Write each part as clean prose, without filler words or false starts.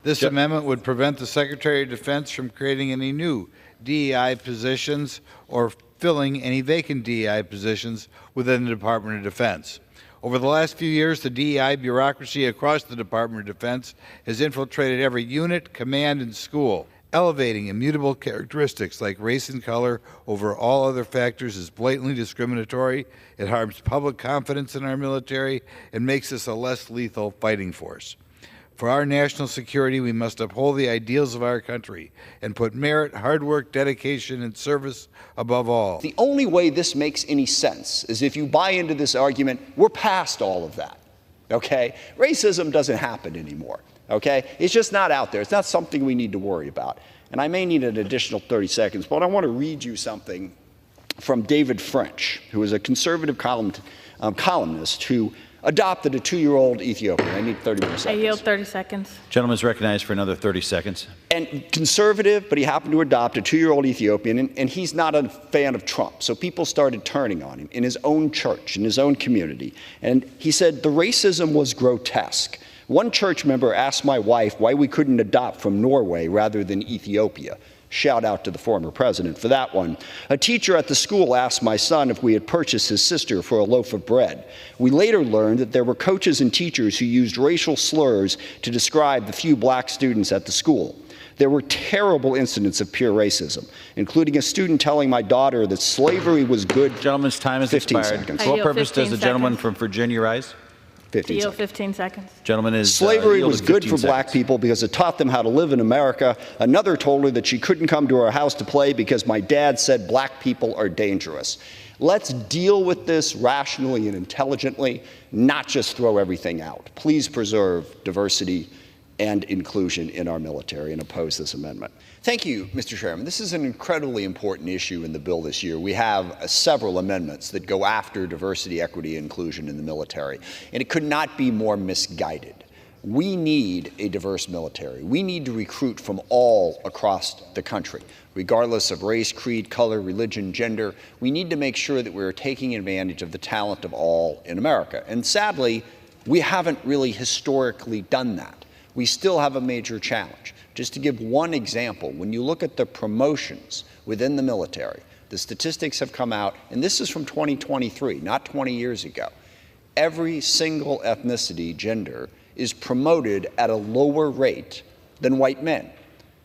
This amendment would prevent the Secretary of Defense from creating any new DEI positions or filling any vacant DEI positions within the Department of Defense. Over the last few years, the DEI bureaucracy across the Department of Defense has infiltrated every unit, command, and school. Elevating immutable characteristics like race and color over all other factors is blatantly discriminatory. It harms public confidence in our military and makes us a less lethal fighting force. For our national security, we must uphold the ideals of our country and put merit, hard work, dedication, and service above all. The only way this makes any sense is if you buy into this argument, we're past all of that, okay? Racism doesn't happen anymore, okay? It's just not out there. It's not something we need to worry about. And I may need an additional 30 seconds, but I want to read you something from David French, who is a conservative columnist who adopted a 2-year-old Ethiopian. I need 30 more seconds. I yield 30 seconds. Gentleman is recognized for another 30 seconds. And conservative, but he happened to adopt a 2-year-old Ethiopian, and he's not a fan of Trump. So people started turning on him in his own church, in his own community. And he said the racism was grotesque. One church member asked my wife why we couldn't adopt from Norway rather than Ethiopia. Shout out to the former president for that one. A teacher at the school asked my son if we had purchased his sister for a loaf of bread. We later learned that there were coaches and teachers who used racial slurs to describe the few black students at the school. There were terrible incidents of pure racism, including a student telling my daughter that slavery was good. Gentleman's time has expired. Seconds. For what purpose does the gentleman from Virginia rise? 15 seconds. 15 seconds. Gentleman is Slavery was good for black people because it taught them how to live in America. Another told her that she couldn't come to our house to play because my dad said black people are dangerous. Let's deal with this rationally and intelligently, not just throw everything out. Please preserve diversity and inclusion in our military and oppose this amendment. Thank you, Mr. Chairman. This is an incredibly important issue in the bill this year. We have several amendments that go after diversity, equity, and inclusion in the military, and it could not be more misguided. We need a diverse military. We need to recruit from all across the country, regardless of race, creed, color, religion, gender. We need to make sure that we're taking advantage of the talent of all in America. And sadly, we haven't really historically done that. We still have a major challenge. Just to give one example, when you look at the promotions within the military, the statistics have come out, and this is from 2023, not 20 years ago. Every single ethnicity, gender, is promoted at a lower rate than white men.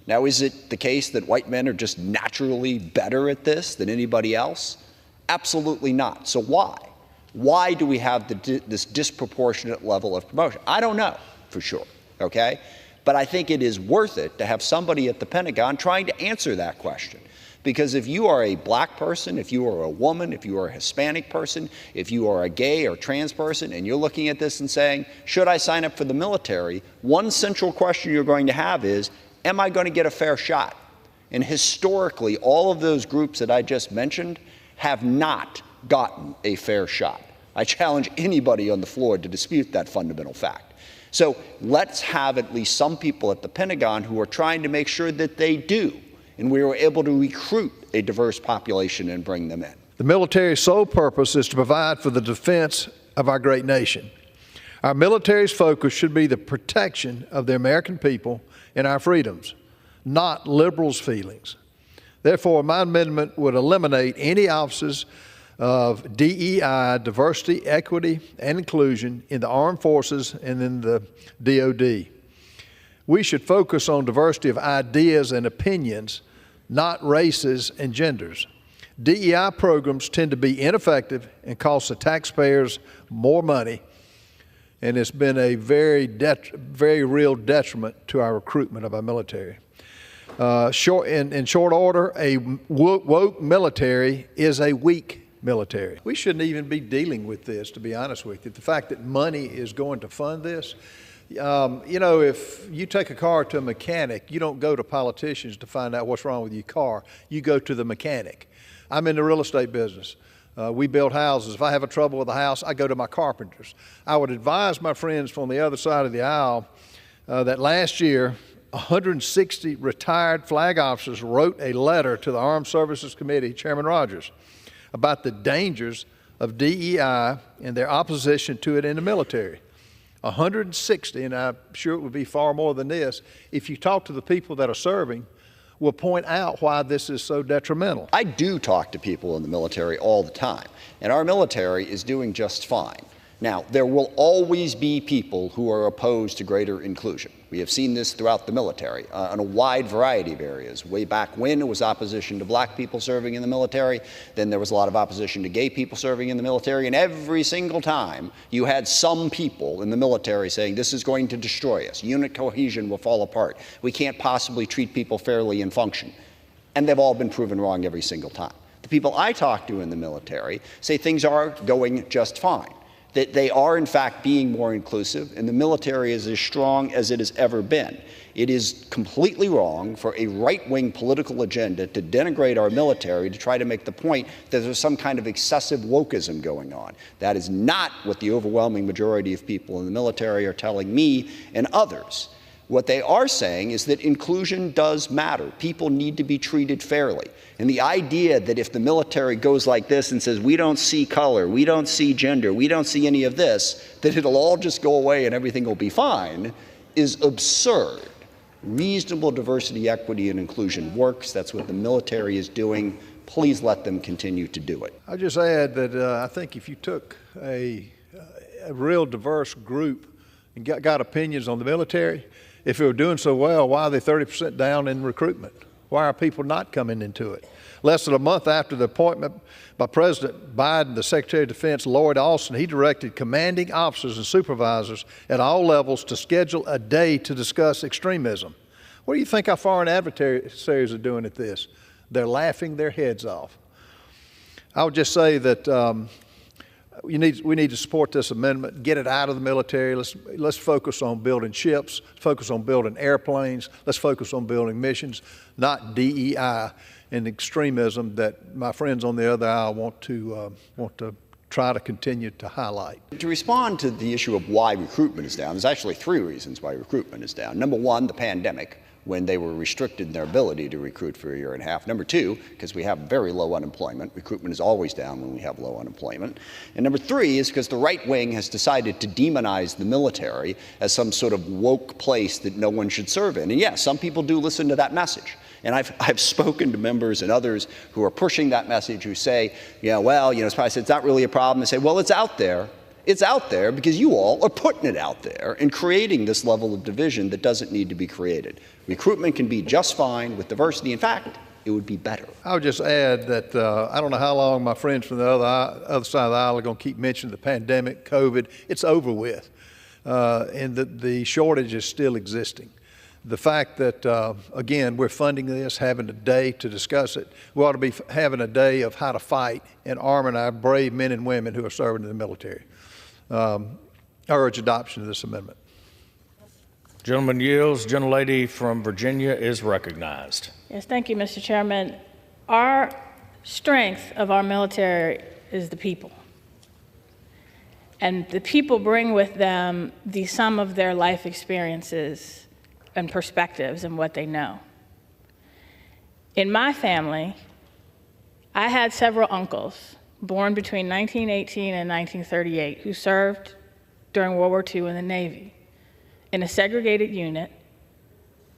Now, is it the case that white men are just naturally better at this than anybody else? Absolutely not. So why? Why do we have this disproportionate level of promotion? I don't know for sure, okay? But I think it is worth it to have somebody at the Pentagon trying to answer that question. Because if you are a black person, if you are a woman, if you are a Hispanic person, if you are a gay or trans person, and you're looking at this and saying, should I sign up for the military? One central question you're going to have is, am I going to get a fair shot? And historically, all of those groups that I just mentioned have not gotten a fair shot. I challenge anybody on the floor to dispute that fundamental fact. So let's have at least some people at the Pentagon who are trying to make sure that they do, and we are able to recruit a diverse population and bring them in. The military's sole purpose is to provide for the defense of our great nation. Our military's focus should be the protection of the American people and our freedoms, not liberals' feelings. Therefore, my amendment would eliminate any offices of DEI, diversity, equity, and inclusion in the armed forces and in the DOD. We should focus on diversity of ideas and opinions, not races and genders. DEI programs tend to be ineffective and cost the taxpayers more money, and it's been a very real detriment to our recruitment of our military. In short order, a woke military is a weak military. We shouldn't even be dealing with this, to be honest with you. The fact that money is going to fund this, you know, if you take a car to a mechanic, you don't go to politicians to find out what's wrong with your car. You go to the mechanic. I'm in the real estate business. We build houses. If I have a trouble with a house, I go to my carpenters. I would advise my friends from the other side of the aisle that last year, 160 retired flag officers wrote a letter to the Armed Services Committee, Chairman Rogers, about the dangers of DEI and their opposition to it in the military. 160, and I'm sure it would be far more than this, if you talk to the people that are serving, will point out why this is so detrimental. I do talk to people in the military all the time, and our military is doing just fine. Now, there will always be people who are opposed to greater inclusion. We have seen this throughout the military in a wide variety of areas. Way back when, it was opposition to black people serving in the military. Then there was a lot of opposition to gay people serving in the military. And every single time, you had some people in the military saying, this is going to destroy us. Unit cohesion will fall apart. We can't possibly treat people fairly and function. And they've all been proven wrong every single time. The people I talk to in the military say things are going just fine, that they are, in fact, being more inclusive, and the military is as strong as it has ever been. It is completely wrong for a right-wing political agenda to denigrate our military to try to make the point that there's some kind of excessive wokeism going on. That is not what the overwhelming majority of people in the military are telling me and others. What they are saying is that inclusion does matter. People need to be treated fairly. And the idea that if the military goes like this and says, we don't see color, we don't see gender, we don't see any of this, that it'll all just go away and everything will be fine, is absurd. Reasonable diversity, equity, and inclusion works. That's what the military is doing. Please let them continue to do it. I'll just add that I think if you took a real diverse group and got opinions on the military, if it were doing so well, why are they 30% down in recruitment? Why are people not coming into it? Less than a month after the appointment by President Biden, the Secretary of Defense, Lloyd Austin, he directed commanding officers and supervisors at all levels to schedule a day to discuss extremism. What do you think our foreign adversaries are doing at this? They're laughing their heads off. I would just say that we need to support this amendment, get it out of the military. Let's focus on building ships, focus on building airplanes, let's focus on building missions, not DEI and extremism that my friends on the other aisle want to try to continue to highlight. To respond to the issue of why recruitment is down, there's actually 3 reasons why recruitment is down. Number 1, the pandemic, when they were restricted in their ability to recruit for a year and a half. Number 2, because we have very low unemployment. Recruitment is always down when we have low unemployment. And number 3 is because the right wing has decided to demonize the military as some sort of woke place that no one should serve in. And yes, some people do listen to that message. And I've spoken to members and others who are pushing that message who say, I said, it's not really a problem. They say, well, it's out there. It's out there because you all are putting it out there and creating this level of division that doesn't need to be created. Recruitment can be just fine with diversity. In fact, it would be better. I would just add that I don't know how long my friends from the other side of the aisle are going to keep mentioning the pandemic, COVID. It's over with, and the shortage is still existing. The fact that, again, we're funding this, having a day to discuss it, we ought to be having a day of how to fight and arming our brave men and women who are serving in the military. I urge adoption of this amendment. Gentleman yields. Gentlelady from Virginia is recognized. Yes, thank you, Mr. Chairman. Our strength of our military is the people. And the people bring with them the sum of their life experiences and perspectives and what they know. In my family, I had several uncles born between 1918 and 1938 who served during World War II in the Navy in a segregated unit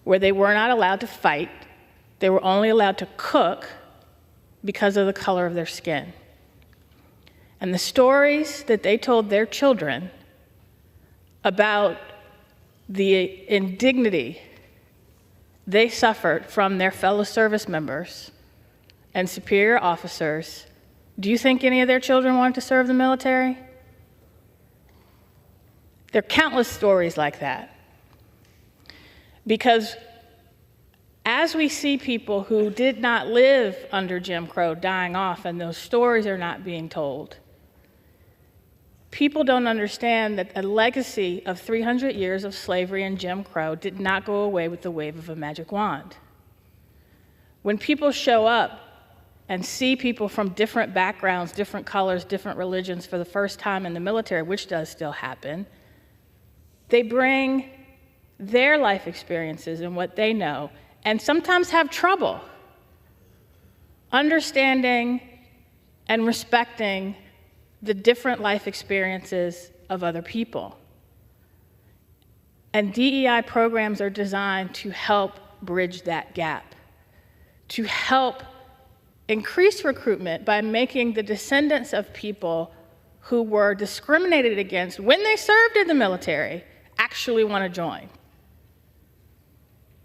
where they were not allowed to fight. They were only allowed to cook because of the color of their skin. And the stories that they told their children about the indignity they suffered from their fellow service members and superior officers, do you think any of their children wanted to serve the military? There are countless stories like that. Because as we see people who did not live under Jim Crow dying off and those stories are not being told, people don't understand that a legacy of 300 years of slavery and Jim Crow did not go away with the wave of a magic wand. When people show up and see people from different backgrounds, different colors, different religions for the first time in the military, which does still happen, they bring their life experiences and what they know, and sometimes have trouble understanding and respecting the different life experiences of other people. And DEI programs are designed to help bridge that gap, to help increase recruitment by making the descendants of people who were discriminated against when they served in the military actually want to join.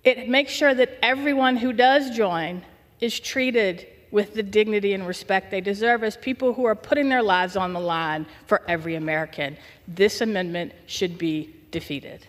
It makes sure that everyone who does join is treated with the dignity and respect they deserve as people who are putting their lives on the line for every American. This amendment should be defeated.